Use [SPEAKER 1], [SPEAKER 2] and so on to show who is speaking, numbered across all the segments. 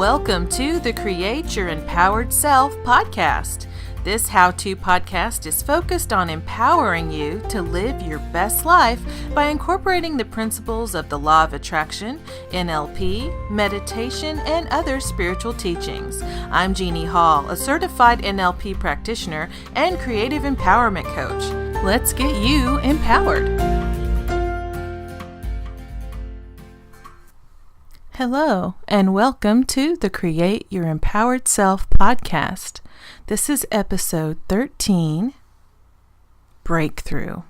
[SPEAKER 1] Welcome to the Create Your Empowered Self podcast. This how-to podcast is focused on empowering you to live your best life by incorporating the principles of the law of attraction, NLP, meditation, and other spiritual teachings. I'm Jeannie Hall, a certified NLP practitioner and creative empowerment coach. Let's get you empowered. Hello, and welcome to the Create Your Empowered Self podcast. This is episode 13, Breakthrough.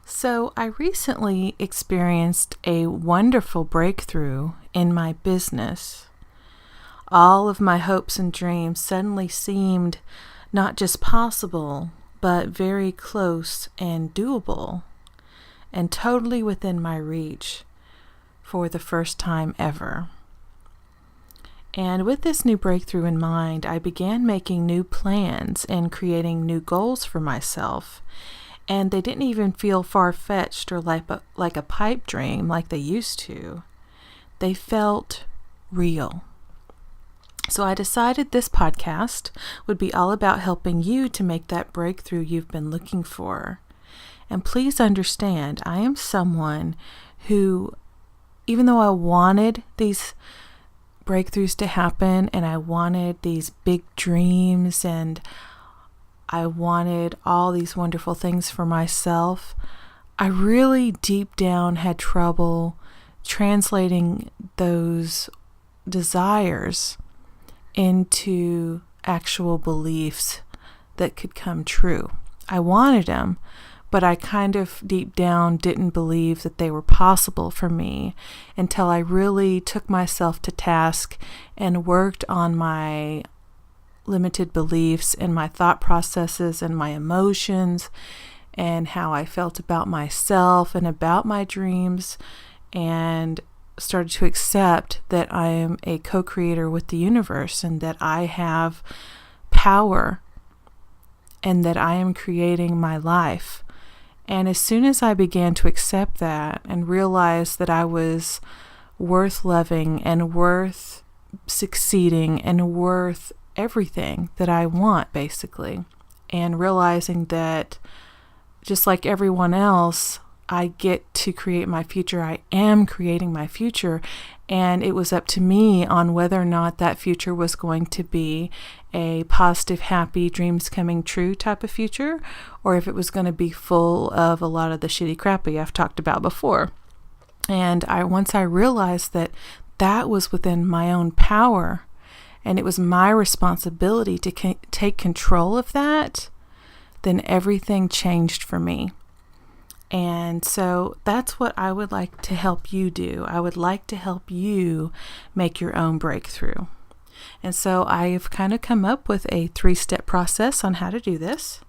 [SPEAKER 1] So I recently experienced a wonderful breakthrough in my business. All of my hopes and dreams suddenly seemed not just possible, but very close and doable, and totally within my reach for the first time ever. And with this new breakthrough in mind, I began making new plans and creating new goals for myself. And they didn't even feel far-fetched or like a pipe dream like they used to. They felt real. So I decided this podcast would be all about helping you to make that breakthrough you've been looking for. And please understand, I am someone who, even though I wanted these breakthroughs to happen and I wanted these big dreams and I wanted all these wonderful things for myself, I really deep down had trouble translating those desires into actual beliefs that could come true. I wanted them, but I kind of deep down didn't believe that they were possible for me until I really took myself to task and worked on my limited beliefs and my thought processes and my emotions and how I felt about myself and about my dreams, and started to accept that I am a co-creator with the universe and that I have power and that I am creating my life. And as soon as I began to accept that and realize that I was worth loving and worth succeeding and worth everything that I want, basically, and realizing that just like everyone else, I get to create my future. I am creating my future, and it was up to me on whether or not that future was going to be a positive, happy, dreams coming true type of future, or if it was going to be full of a lot of the shitty crappy I've talked about before. And once I realized that that was within my own power, and it was my responsibility to take control of that, then everything changed for me. And so that's what I would like to help you do. I would like to help you make your own breakthrough. And so I've kind of come up with a 3-step process on how to do this.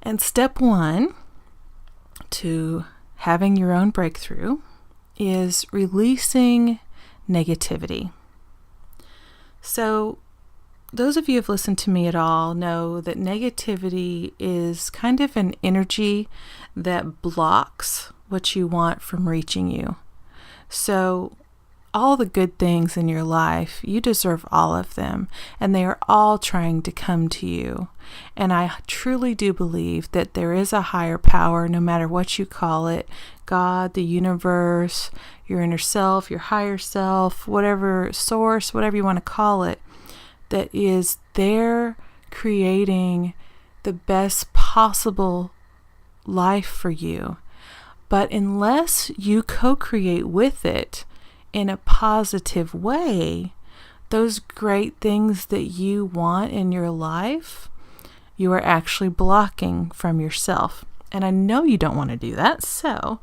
[SPEAKER 1] And step 1 to having your own breakthrough is releasing negativity. So those of you who have listened to me at all know that negativity is kind of an energy that blocks what you want from reaching you. So all the good things in your life, you deserve all of them, and they are all trying to come to you. And I truly do believe that there is a higher power, no matter what you call it, God, the universe, your inner self, your higher self, whatever source, whatever you want to call it, that is there creating the best possible life for you. But unless you co-create with it in a positive way, those great things that you want in your life, you are actually blocking from yourself. And I know you don't want to do that. So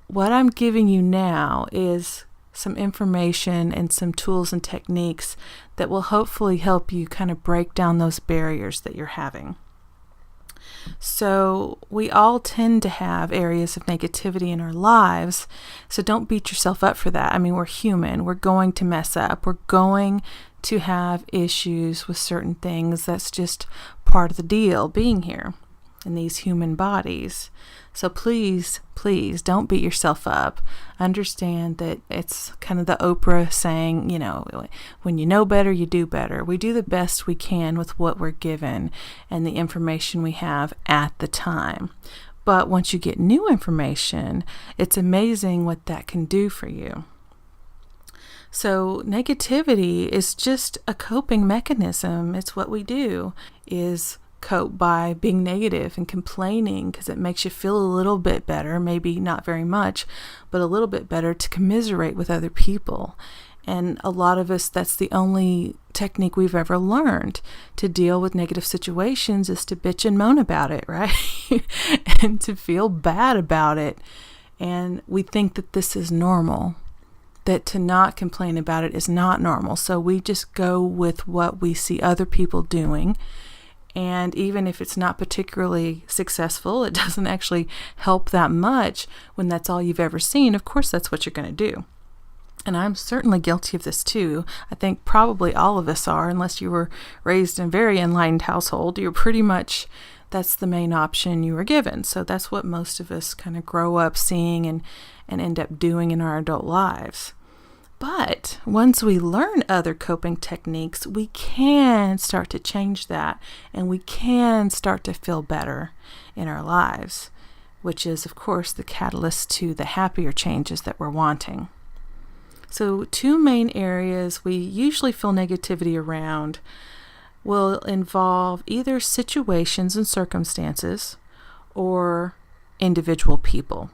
[SPEAKER 1] what I'm giving you now is some information and some tools and techniques that will hopefully help you kind of break down those barriers that you're having. So we all tend to have areas of negativity in our lives, so don't beat yourself up for that. I mean, we're human. We're going to mess up. We're going to have issues with certain things. That's just part of the deal, being here. in these human bodies. So please, please don't beat yourself up. Understand that it's kind of the Oprah saying, when you know better, you do better. We do the best we can with what we're given and the information we have at the time. But once you get new information, it's amazing what that can do for you. So negativity is just a coping mechanism. It's what we do, is cope by being negative and complaining, because it makes you feel a little bit better, maybe not very much, but a little bit better, to commiserate with other people. And a lot of us, that's the only technique we've ever learned to deal with negative situations, is to bitch and moan about it, right? And to feel bad about it. And we think that this is normal, that to not complain about it is not normal. So we just go with what we see other people doing. And even if it's not particularly successful, it doesn't actually help that much when that's all you've ever seen. Of course, that's what you're going to do. And I'm certainly guilty of this too. I think probably all of us are, unless you were raised in a very enlightened household. You're pretty much, that's the main option you were given. So that's what most of us kind of grow up seeing and end up doing in our adult lives. But once we learn other coping techniques, we can start to change that, and we can start to feel better in our lives, which is, of course, the catalyst to the happier changes that we're wanting. So 2 main areas we usually feel negativity around will involve either situations and circumstances or individual people.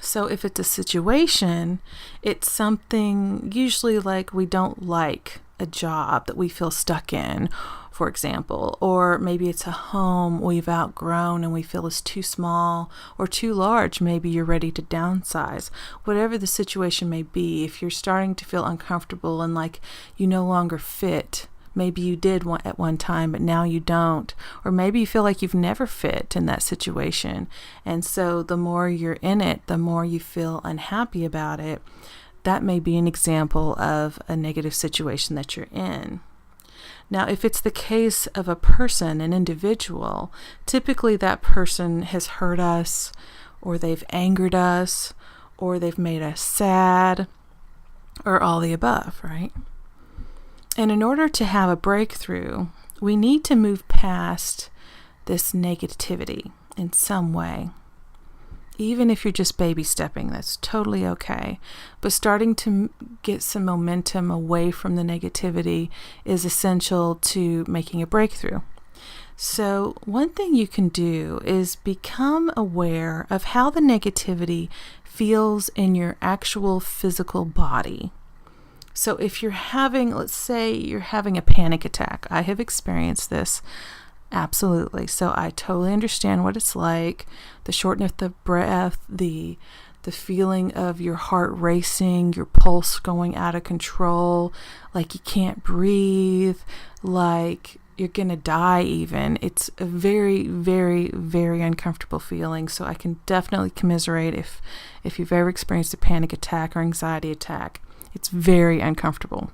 [SPEAKER 1] So if it's a situation, it's something usually like we don't like a job that we feel stuck in, for example, or maybe it's a home we've outgrown and we feel is too small or too large. Maybe you're ready to downsize. Whatever the situation may be, if you're starting to feel uncomfortable and like you no longer fit, maybe you did at one time, but now you don't. Or maybe you feel like you've never fit in that situation. And so the more you're in it, the more you feel unhappy about it. That may be an example of a negative situation that you're in. Now, if it's the case of a person, an individual, typically that person has hurt us, or they've angered us, or they've made us sad, or all the above, right? And in order to have a breakthrough, we need to move past this negativity in some way. Even if you're just baby stepping, that's totally okay. But starting to get some momentum away from the negativity is essential to making a breakthrough. So one thing you can do is become aware of how the negativity feels in your actual physical body. So if you're having, let's say you're having a panic attack. I have experienced this. Absolutely. So I totally understand what it's like. The shortness of breath, the feeling of your heart racing, your pulse going out of control, like you can't breathe, like you're going to die even. It's a very, very, very uncomfortable feeling. So I can definitely commiserate if you've ever experienced a panic attack or anxiety attack. It's very uncomfortable.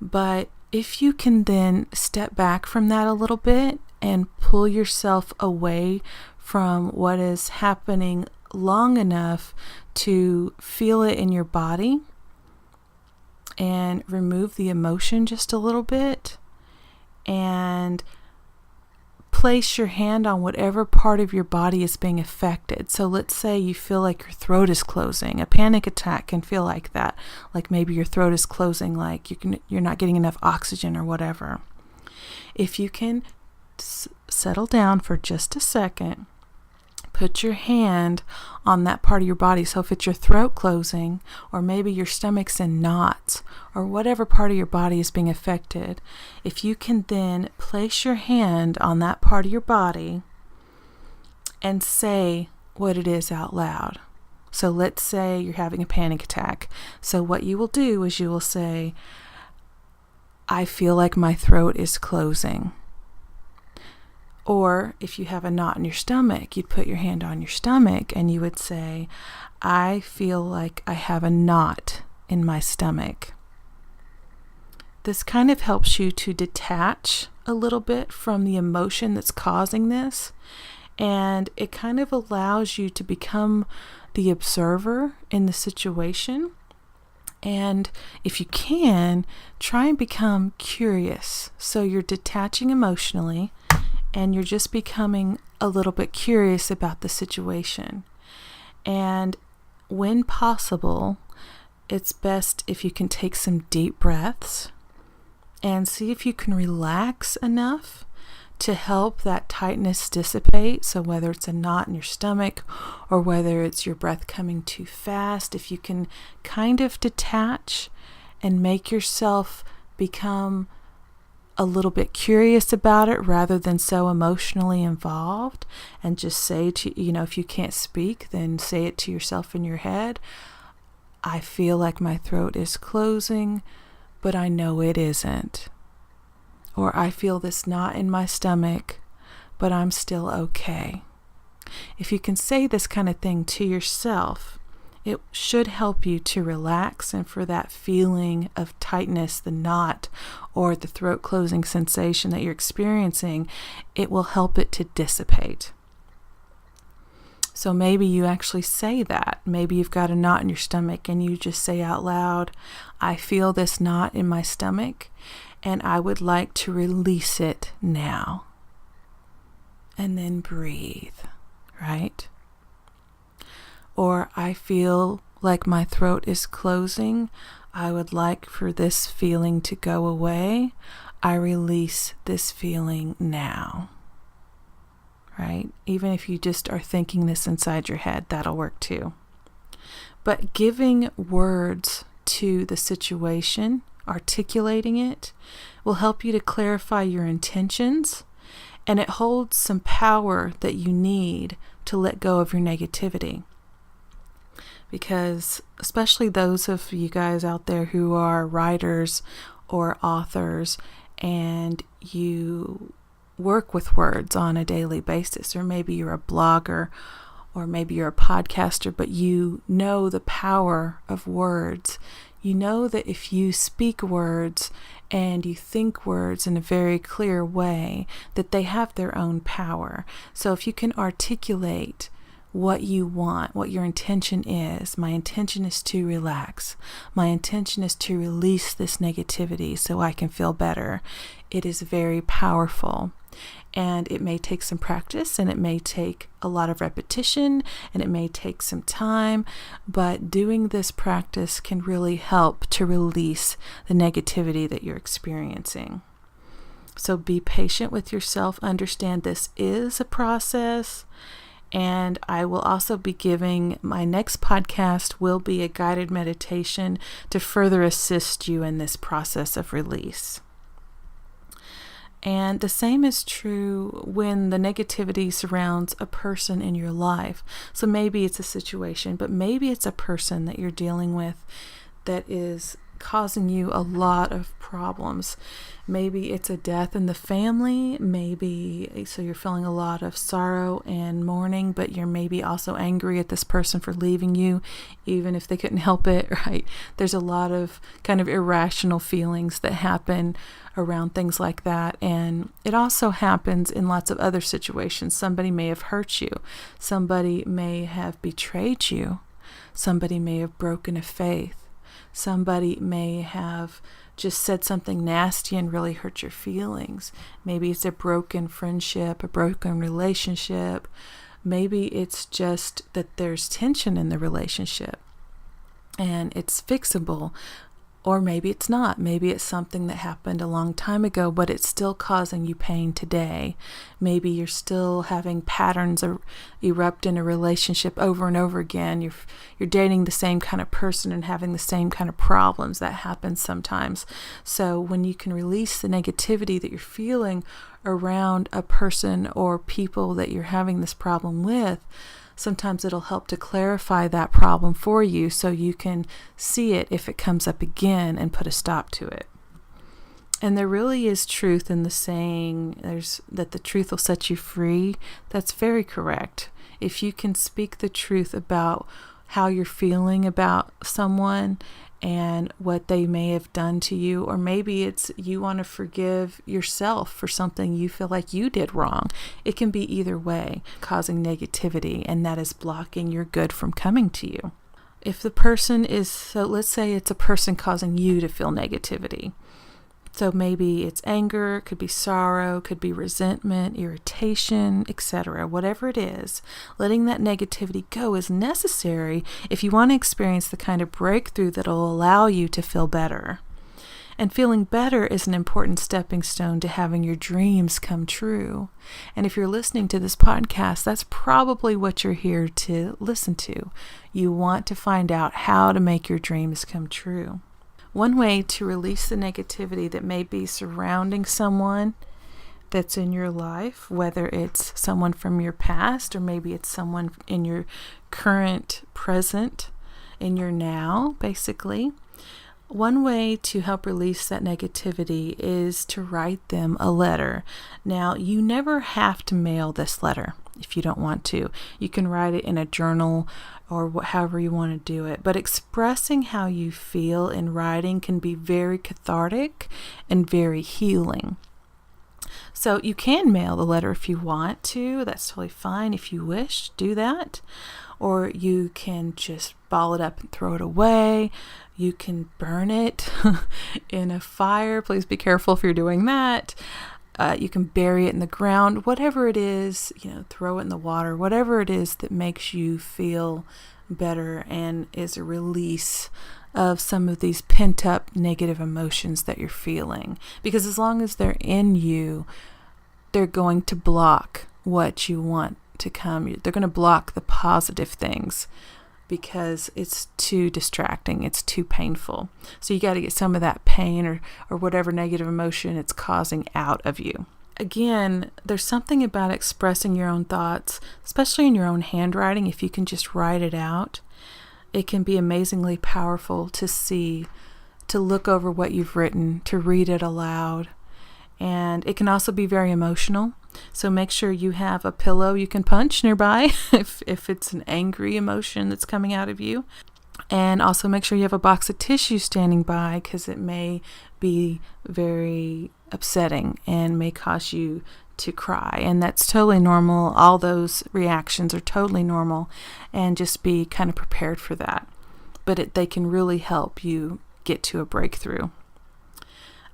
[SPEAKER 1] But if you can then step back from that a little bit and pull yourself away from what is happening long enough to feel it in your body and remove the emotion just a little bit and place your hand on whatever part of your body is being affected. So let's say you feel like your throat is closing. A panic attack can feel like that. Like maybe your throat is closing, like you're not getting enough oxygen or whatever. If you can settle down for just a second, put your hand on that part of your body. So if it's your throat closing, or maybe your stomach's in knots, or whatever part of your body is being affected, if you can then place your hand on that part of your body and say what it is out loud. So let's say you're having a panic attack. So what you will do is you will say, I feel like my throat is closing. Or if you have a knot in your stomach, you'd put your hand on your stomach and you would say, I feel like I have a knot in my stomach. this kind of helps you to detach a little bit from the emotion that's causing this. And it kind of allows you to become the observer in the situation. And if you can, try and become curious. So you're detaching emotionally and you're just becoming a little bit curious about the situation. And when possible, it's best if you can take some deep breaths and see if you can relax enough to help that tightness dissipate. So whether it's a knot in your stomach or whether it's your breath coming too fast, if you can kind of detach and make yourself become a little bit curious about it rather than so emotionally involved, and just say to, if you can't speak, then say it to yourself in your head. I feel like my throat is closing, but I know it isn't. Or I feel this knot in my stomach, but I'm still okay. If you can say this kind of thing to yourself, it should help you to relax, and for that feeling of tightness, the knot, or the throat closing sensation that you're experiencing, it will help it to dissipate. So maybe you actually say that. Maybe you've got a knot in your stomach and you just say out loud, I feel this knot in my stomach and I would like to release it now. And then breathe, right? Or I feel like my throat is closing. I would like for this feeling to go away. I release this feeling now. Right? Even if you just are thinking this inside your head, that'll work too. But giving words to the situation, articulating it, will help you to clarify your intentions, and it holds some power that you need to let go of your negativity. Because especially those of you guys out there who are writers or authors and you work with words on a daily basis, or maybe you're a blogger, or maybe you're a podcaster, but you know the power of words. You know that if you speak words and you think words in a very clear way, that they have their own power. So if you can articulate what you want, what your intention is. My intention is to relax. My intention is to release this negativity so I can feel better. It is very powerful. And it may take some practice, and it may take a lot of repetition, and it may take some time, but doing this practice can really help to release the negativity that you're experiencing. So be patient with yourself. Understand this is a process. And I will also be giving, my next podcast will be a guided meditation to further assist you in this process of release. And the same is true when the negativity surrounds a person in your life. So maybe it's a situation, but maybe it's a person that you're dealing with that is causing you a lot of problems. Maybe it's a death in the family, so you're feeling a lot of sorrow and mourning, but you're maybe also angry at this person for leaving you, even if they couldn't help it, right? There's a lot of kind of irrational feelings that happen around things like that, and it also happens in lots of other situations. Somebody may have hurt you, somebody may have betrayed you, somebody may have broken a faith, somebody may have just said something nasty and really hurt your feelings. Maybe it's a broken friendship, a broken relationship. Maybe it's just that there's tension in the relationship and it's fixable. Or maybe it's not. Maybe it's something that happened a long time ago, but it's still causing you pain today. Maybe you're still having patterns erupt in a relationship over and over again. You're dating the same kind of person and having the same kind of problems. That happens sometimes. So when you can release the negativity that you're feeling around a person or people that you're having this problem with, sometimes it'll help to clarify that problem for you so you can see it if it comes up again and put a stop to it. And there really is truth in the saying that the truth will set you free. That's very correct. If you can speak the truth about how you're feeling about someone and what they may have done to you, or maybe it's you want to forgive yourself for something you feel like you did wrong. It can be either way, causing negativity, and that is blocking your good from coming to you. If the person is, so let's say it's a person causing you to feel negativity. So maybe it's anger, could be sorrow, could be resentment, irritation, etc. Whatever it is, letting that negativity go is necessary if you want to experience the kind of breakthrough that will allow you to feel better. And feeling better is an important stepping stone to having your dreams come true. And if you're listening to this podcast, that's probably what you're here to listen to. You want to find out how to make your dreams come true. One way to release the negativity that may be surrounding someone that's in your life, whether it's someone from your past or maybe it's someone in your current present, in your now, basically. One way to help release that negativity is to write them a letter. Now, you never have to mail this letter if you don't want to. You can write it in a journal or however you want to do it. But expressing how you feel in writing can be very cathartic and very healing. So you can mail the letter if you want to. That's totally fine. If you wish, do that. Or you can just ball it up and throw it away. You can burn it in a fire. Please be careful if you're doing that. You can bury it in the ground. Whatever it is, throw it in the water. Whatever it is that makes you feel better and is a release of some of these pent-up negative emotions that you're feeling. Because as long as they're in you, they're going to block what you want to come. They're going to block the positive things because it's too distracting. It's too painful. So you got to get some of that pain or whatever negative emotion it's causing out of you. Again, there's something about expressing your own thoughts, especially in your own handwriting. If you can just write it out, it can be amazingly powerful to see, to look over what you've written, to read it aloud. And it can also be very emotional. So make sure you have a pillow you can punch nearby if it's an angry emotion that's coming out of you. And also make sure you have a box of tissue standing by because it may be very upsetting and may cause you to cry. And that's totally normal. All those reactions are totally normal, and just be kind of prepared for that. But they can really help you get to a breakthrough.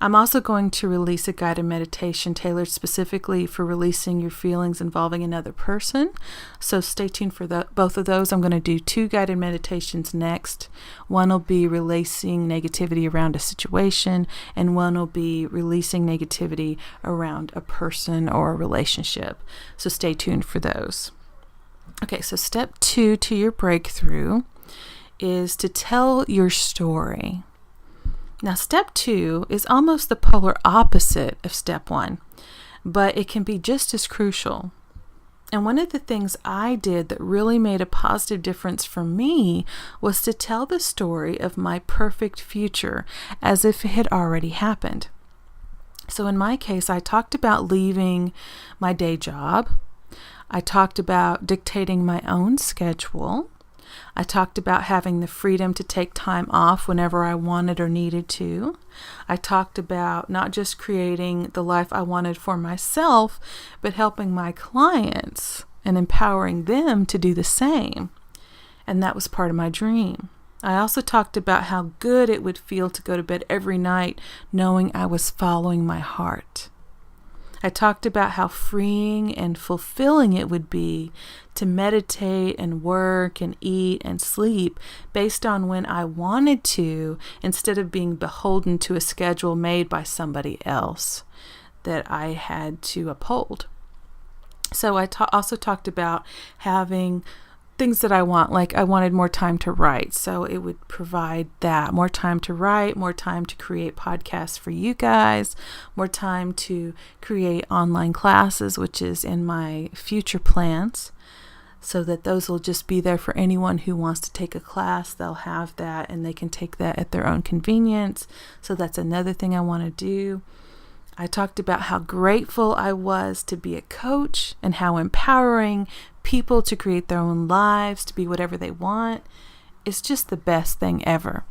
[SPEAKER 1] I'm also going to release a guided meditation tailored specifically for releasing your feelings involving another person. So stay tuned for both of those. I'm going to do 2 guided meditations next. One will be releasing negativity around a situation, and one will be releasing negativity around a person or a relationship. So stay tuned for those. Okay, so step 2 to your breakthrough is to tell your story. Now, step 2 is almost the polar opposite of step 1, but it can be just as crucial. And one of the things I did that really made a positive difference for me was to tell the story of my perfect future as if it had already happened. So in my case, I talked about leaving my day job. I talked about dictating my own schedule. I talked about having the freedom to take time off whenever I wanted or needed to. I talked about not just creating the life I wanted for myself, but helping my clients and empowering them to do the same. And that was part of my dream. I also talked about how good it would feel to go to bed every night knowing I was following my heart. I talked about how freeing and fulfilling it would be to meditate and work and eat and sleep based on when I wanted to, instead of being beholden to a schedule made by somebody else that I had to uphold. So I also talked about having things that I want, like I wanted more time to write. So it would provide that, more time to write, more time to create podcasts for you guys, more time to create online classes, which is in my future plans, so that those will just be there for anyone who wants to take a class. They'll have that and they can take that at their own convenience. So that's another thing I want to do. I talked about how grateful I was to be a coach and how empowering people to create their own lives, to be whatever they want. It's just the best thing ever.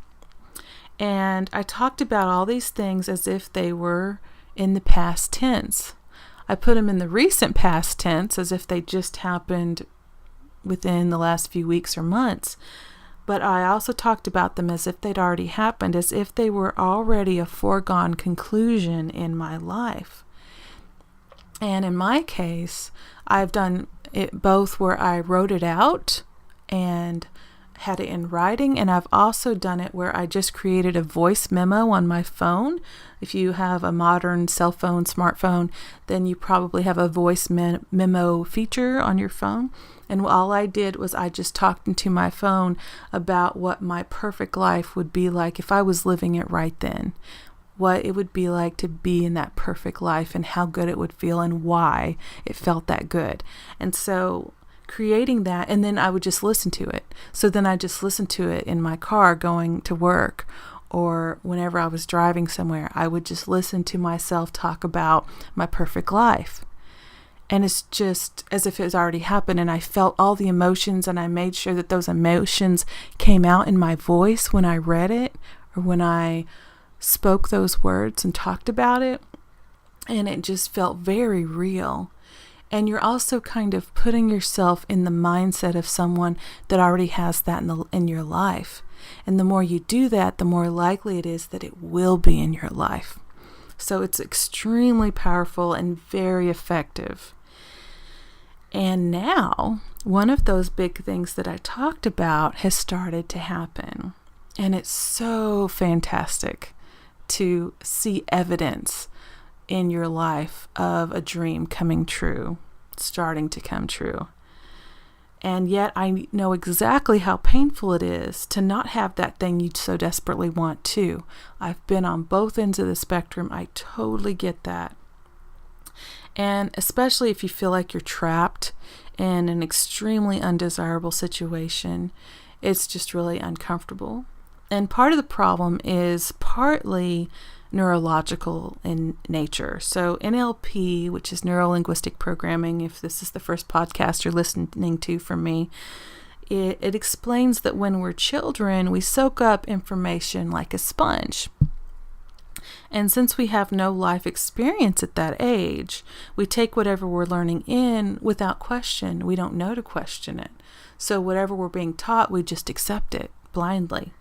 [SPEAKER 1] And I talked about all these things as if they were in the past tense. I put them in the recent past tense as if they just happened within the last few weeks or months. But I also talked about them as if they'd already happened, as if they were already a foregone conclusion in my life. And in my case, I've done it both where I wrote it out and had it in writing, and I've also done it where I just created a voice memo on my phone. If you have a modern cell phone, smartphone, then you probably have a voice memo feature on your phone. And all I did was I just talked into my phone about what my perfect life would be like if I was living it right then. What it would be like to be in that perfect life and how good it would feel and why it felt that good. And so creating that, and then I would just listen to it. So then I just listened to it in my car going to work, or whenever I was driving somewhere, I would just listen to myself talk about my perfect life. And it's just as if it has already happened, and I felt all the emotions, and I made sure that those emotions came out in my voice when I read it or when I spoke those words and talked about it. And it just felt very real. And you're also kind of putting yourself in the mindset of someone that already has that in your life. And the more you do that, the more likely it is that it will be in your life. So it's extremely powerful and very effective. And now, one of those big things that I talked about has started to happen. And it's so fantastic to see evidence in your life of a dream coming true, starting to come true. And yet I know exactly how painful it is to not have that thing you so desperately want to. I've been on both ends of the spectrum. I totally get that. And especially if you feel like you're trapped in an extremely undesirable situation, it's just really uncomfortable. And part of the problem is partly neurological in nature. So NLP, which is neuro-linguistic programming, if this is the first podcast you're listening to from me, it explains that when we're children, we soak up information like a sponge. And since we have no life experience at that age, we take whatever we're learning in without question. We don't know to question it. So whatever we're being taught, we just accept it blindly.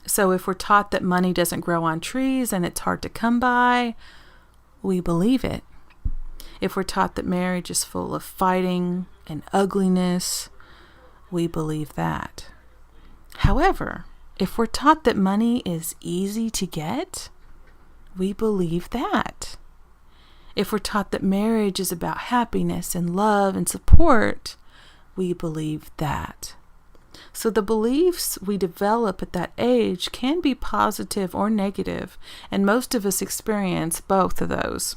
[SPEAKER 1] So if we're taught that money doesn't grow on trees and it's hard to come by, we believe it. If we're taught that marriage is full of fighting and ugliness, we believe that. However, if we're taught that money is easy to get, we believe that. If we're taught that marriage is about happiness and love and support, we believe that. So the beliefs we develop at that age can be positive or negative, and most of us experience both of those.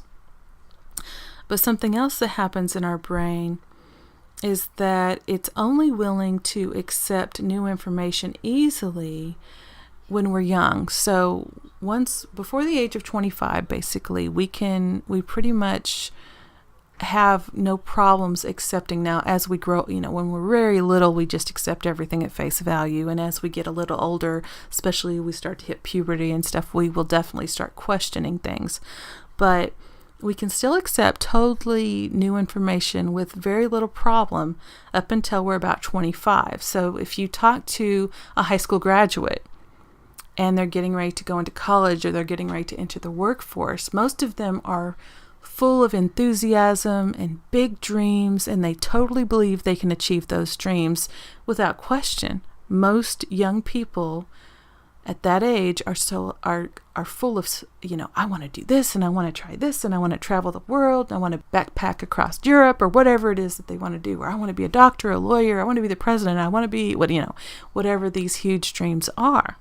[SPEAKER 1] But something else that happens in our brain is that it's only willing to accept new information easily when we're young. So once before the age of 25, basically, we pretty much have no problems accepting. Now as we grow, when we're very little, we just accept everything at face value, and as we get a little older, especially we start to hit puberty and stuff, we will definitely start questioning things. But we can still accept totally new information with very little problem up until we're about 25. So if you talk to a high school graduate and they're getting ready to go into college or they're getting ready to enter the workforce, most of them are full of enthusiasm and big dreams, and they totally believe they can achieve those dreams without question. Most young people at that age are full of, I want to do this, and I want to try this, and I want to travel the world, and I want to backpack across Europe, or whatever it is that they want to do, or I want to be a doctor, a lawyer, I want to be the president, I want to be whatever these huge dreams are.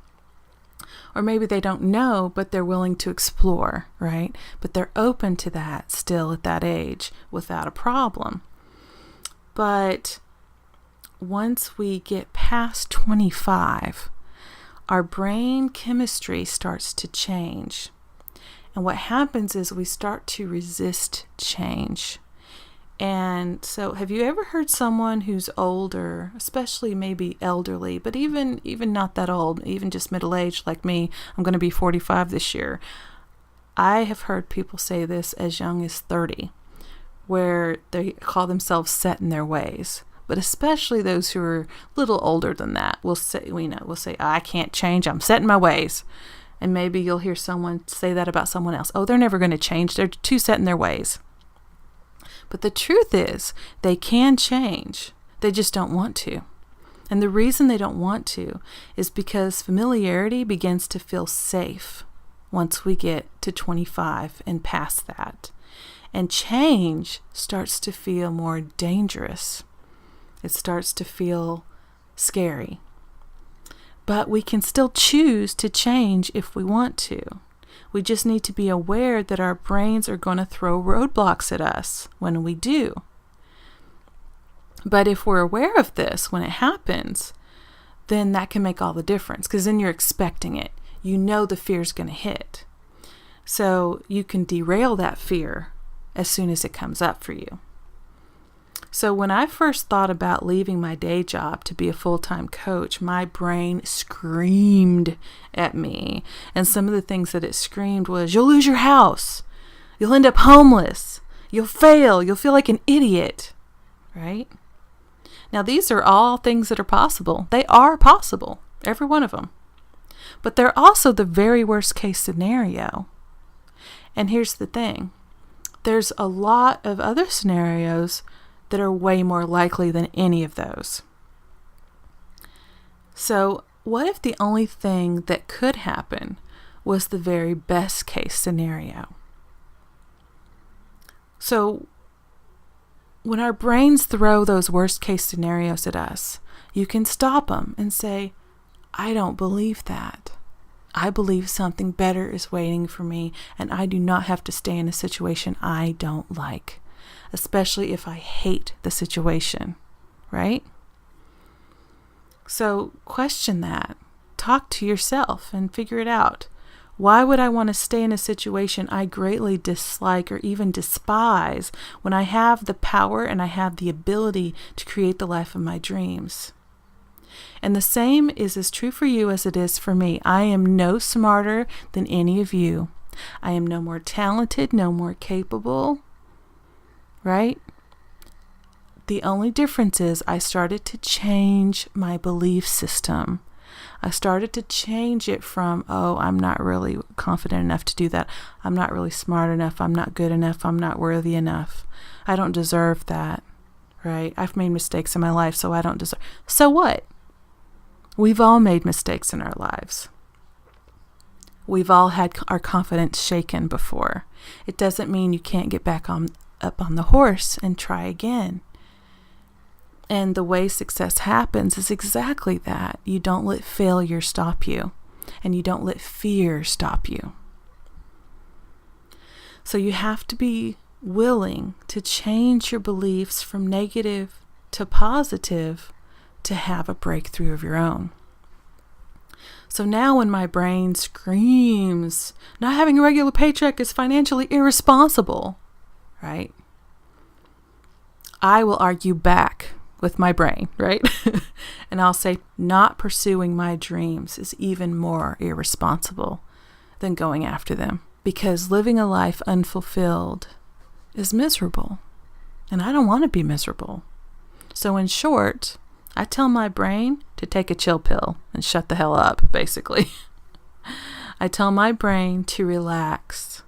[SPEAKER 1] Or maybe they don't know, but they're willing to explore, right? But they're open to that still at that age without a problem. But once we get past 25, our brain chemistry starts to change. And what happens is we start to resist change. And so have you ever heard someone who's older, especially maybe elderly, but even not that old, even just middle-aged like me, I'm going to be 45 this year. I have heard people say this as young as 30, where they call themselves set in their ways. But especially those who are a little older than that will say, I can't change, I'm set in my ways. And maybe you'll hear someone say that about someone else. Oh, they're never going to change. They're too set in their ways. But the truth is, they can change. They just don't want to. And the reason they don't want to is because familiarity begins to feel safe once we get to 25 and past that. And change starts to feel more dangerous. It starts to feel scary. But we can still choose to change if we want to. We just need to be aware that our brains are going to throw roadblocks at us when we do. But if we're aware of this when it happens, then that can make all the difference, because then you're expecting it. You know the fear's going to hit. So you can derail that fear as soon as it comes up for you. So when I first thought about leaving my day job to be a full-time coach, my brain screamed at me. And some of the things that it screamed was, you'll lose your house. You'll end up homeless. You'll fail. You'll feel like an idiot. Right? Now, these are all things that are possible. They are possible. Every one of them. But they're also the very worst case scenario. And here's the thing. There's a lot of other scenarios that are way more likely than any of those. So what if the only thing that could happen was the very best case scenario? So when our brains throw those worst case scenarios at us, you can stop them and say, I don't believe that. I believe something better is waiting for me, and I do not have to stay in a situation I don't like, especially if I hate the situation, right? So question that. Talk to yourself and figure it out. Why would I want to stay in a situation I greatly dislike or even despise when I have the power and I have the ability to create the life of my dreams? And the same is as true for you as it is for me. I am no smarter than any of you. I am no more talented, no more capable, right? The only difference is I started to change my belief system. I started to change it from, oh, I'm not really confident enough to do that. I'm not really smart enough. I'm not good enough. I'm not worthy enough. I don't deserve that, right? I've made mistakes in my life, so I don't deserve. So what? We've all made mistakes in our lives. We've all had our confidence shaken before. It doesn't mean you can't get back up on the horse and try again. And the way success happens is exactly that. You don't let failure stop you, and you don't let fear stop you. So you have to be willing to change your beliefs from negative to positive to have a breakthrough of your own. So now when my brain screams, not having a regular paycheck is financially irresponsible, right? I will argue back with my brain, right? And I'll say, not pursuing my dreams is even more irresponsible than going after them, because living a life unfulfilled is miserable, and I don't want to be miserable. So in short, I tell my brain to take a chill pill and shut the hell up, basically. I tell my brain to relax,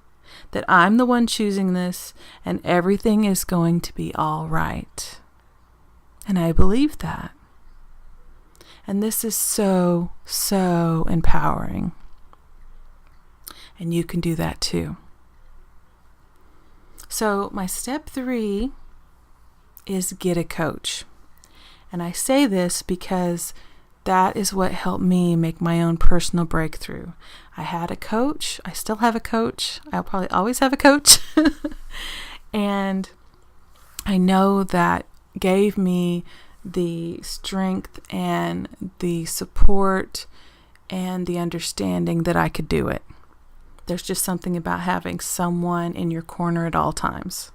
[SPEAKER 1] that I'm the one choosing this, and everything is going to be all right. And I believe that. And this is so, so empowering. And you can do that too. So my step 3 is get a coach. And I say this because that is what helped me make my own personal breakthrough. I had a coach. I still have a coach. I'll probably always have a coach. And I know that gave me the strength and the support and the understanding that I could do it. There's just something about having someone in your corner at all times.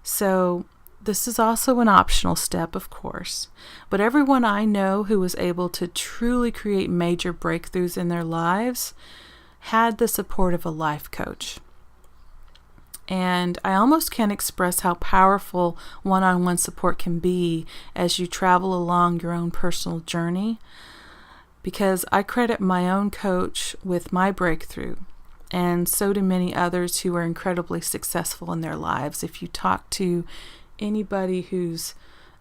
[SPEAKER 1] So this is also an optional step, of course, but everyone I know who was able to truly create major breakthroughs in their lives had the support of a life coach. And I almost can't express how powerful one-on-one support can be as you travel along your own personal journey, because I credit my own coach with my breakthrough, and so do many others who are incredibly successful in their lives. If you talk to anybody who's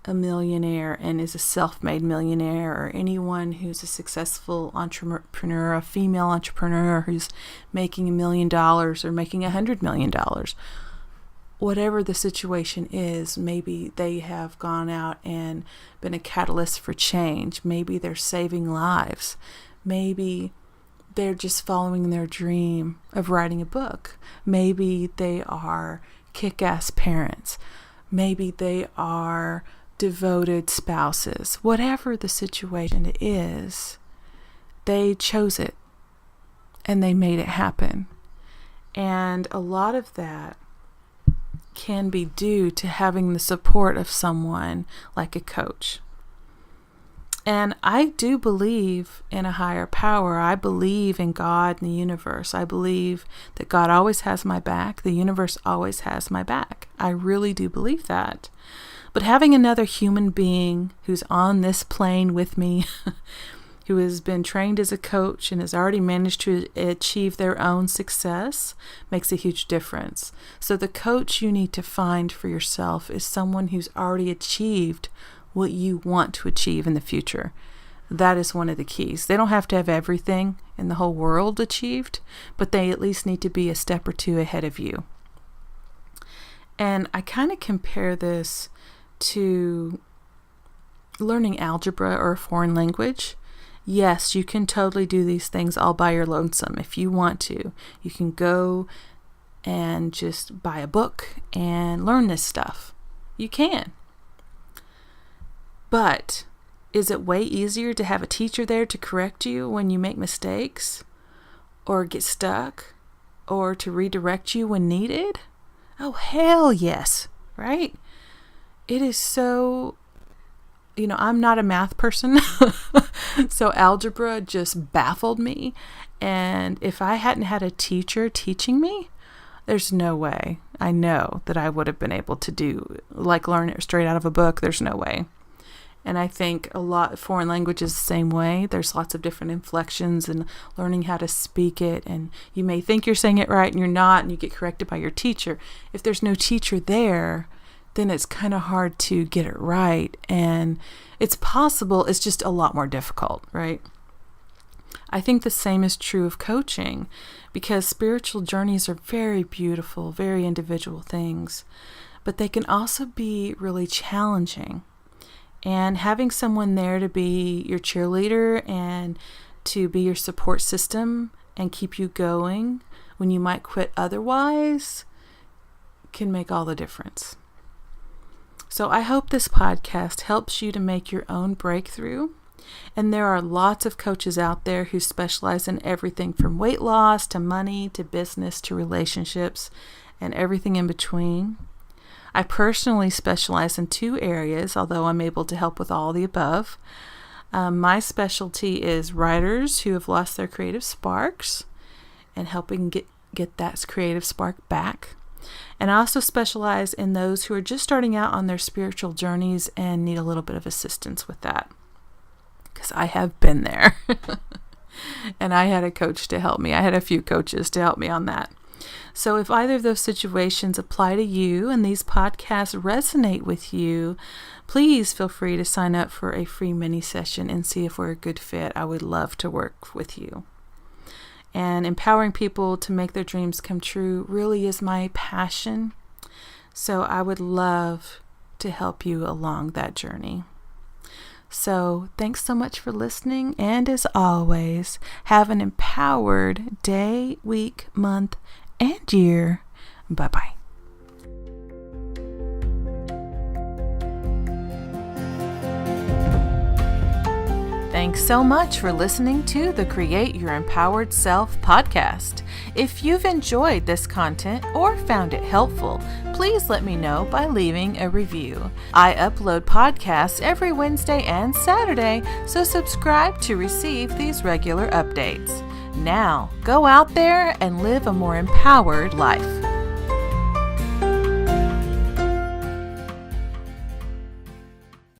[SPEAKER 1] a millionaire and is a self-made millionaire, or anyone who's a successful entrepreneur, a female entrepreneur who's making $1 million or making $100 million, whatever the situation is, maybe they have gone out and been a catalyst for change. Maybe they're saving lives. Maybe they're just following their dream of writing a book. Maybe they are kick-ass parents. Maybe they are devoted spouses. Whatever the situation is, they chose it and they made it happen. And a lot of that can be due to having the support of someone like a coach. And I do believe in a higher power. I believe in God and the universe. I believe that God always has my back. The universe always has my back. I really do believe that. But having another human being who's on this plane with me, who has been trained as a coach and has already managed to achieve their own success, makes a huge difference. So the coach you need to find for yourself is someone who's already achieved what you want to achieve in the future. That is one of the keys. They don't have to have everything in the whole world achieved, but they at least need to be a step or two ahead of you. And I kind of compare this to learning algebra or a foreign language. Yes, you can totally do these things all by your lonesome if you want to. You can go and just buy a book and learn this stuff. You can. But is it way easier to have a teacher there to correct you when you make mistakes or get stuck or to redirect you when needed? Oh, hell yes, right? It is so, I'm not a math person, so algebra just baffled me. And if I hadn't had a teacher teaching me, there's no way I know that I would have been able to learn it straight out of a book. There's no way. And I think a lot of foreign languages the same way. There's lots of different inflections and learning how to speak it. And you may think you're saying it right and you're not, and you get corrected by your teacher. If there's no teacher there, then it's kind of hard to get it right. And it's possible, it's just a lot more difficult, right? I think the same is true of coaching, because spiritual journeys are very beautiful, very individual things, but they can also be really challenging. And having someone there to be your cheerleader and to be your support system and keep you going when you might quit otherwise can make all the difference. So I hope this podcast helps you to make your own breakthrough. And there are lots of coaches out there who specialize in everything from weight loss to money to business to relationships and everything in between. I personally specialize in 2 areas, although I'm able to help with all the above. My specialty is writers who have lost their creative sparks and helping get that creative spark back. And I also specialize in those who are just starting out on their spiritual journeys and need a little bit of assistance with that, because I have been there. And I had a coach to help me. I had a few coaches to help me on that. So if either of those situations apply to you and these podcasts resonate with you, please feel free to sign up for a free mini session and see if we're a good fit. I would love to work with you. And empowering people to make their dreams come true really is my passion. So I would love to help you along that journey. So thanks so much for listening. And as always, have an empowered day, week, month, and year. Bye-bye. Thanks Thanks so much for listening to the Create Your Empowered Self podcast. If you've enjoyed this content or found it helpful, please let me know by leaving a review. I upload podcasts every Wednesday and Saturday, so subscribe to receive these regular updates. Now, go out there and live a more empowered life.